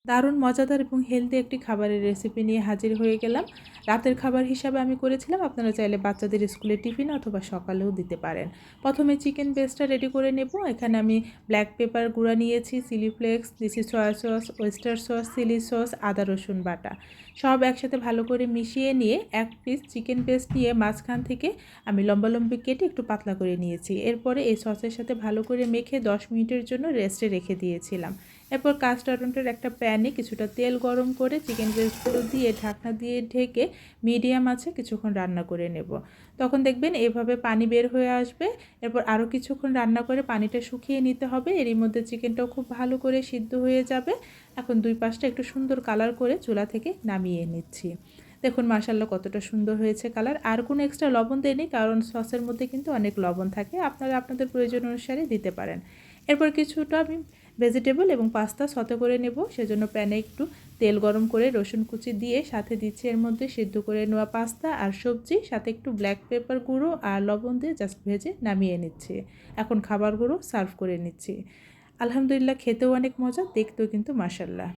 দারুণ মজাদার এবং হেলদি একটি খাবারের রেসিপি নিয়ে হাজির হয়ে গেলাম। রাতের খাবার হিসাবে আমি করেছিলাম, আপনারা চাইলে বাচ্চাদের স্কুলের টিফিন অথবা সকালেও দিতে পারেন। প্রথমে চিকেন পেস্টটা রেডি করে নেব। এখানে আমি ব্ল্যাক পেপার গুঁড়া নিয়েছি, চিলি ফ্লেক্স দিয়েছি, soya sauce, oyster sauce, chilli sauce, আদা রসুন বাটা, সব একসাথে ভালো করে মিশিয়ে নিয়ে এক পিস চিকেন পেস্ট নিয়ে মাঝখান থেকে আমি লম্বা লম্বি কেটে একটু পাতলা করে নিয়েছি। এরপরে এই সসের সাথে ভালো করে মেখে 10 মিনিটের জন্য রেস্টে রেখে দিয়েছিলাম। এরপর কাস্ট আয়রনের একটা প্যানে কিছুটা তেল গরম করে চিকেন পেস্টগুলো দিয়ে ঢাকনা দিয়ে ঢেকে মিডিয়াম আছে কিছুক্ষণ রান্না করে নেব। তখন দেখবেন এভাবে পানি বের হয়ে আসবে। এরপর আরও কিছুক্ষণ রান্না করে পানিটা শুকিয়ে নিতে হবে। এরই মধ্যে চিকেনটাও খুব ভালো করে সিদ্ধ হয়ে যাবে। এখন দুই পাশটা একটু সুন্দর কালার করে চুলা থেকে নামিয়ে নিচ্ছি। দেখুন মাশাআল্লাহ কতটা সুন্দর হয়েছে কালার। আর কোনো এক্সট্রা লবণ দেয়নি, কারণ সসের মধ্যে কিন্তু অনেক লবণ থাকে, আপনারা আপনাদের প্রয়োজন অনুসারে দিতে পারেন। এরপর কিছুটা আমি ভেজিটেবল এবং পাস্তা সতে করে নেব। সেজন্য প্যানে একটু তেল গরম করে রসুন কুচি দিয়ে সাথে দিচ্ছি এর মধ্যে সিদ্ধ করে নেওয়া পাস্তা আর সবজি, সাথে একটু ব্ল্যাক পেপার গুঁড়ো আর লবণ দিয়ে জাস্ট ভেজে নামিয়ে নিচ্ছি। এখন খাবারগুলো সার্ভ করে নিচ্ছি। আলহামদুলিল্লাহ, খেতেও অনেক মজা, দেখতেও কিন্তু মাশাআল্লাহ।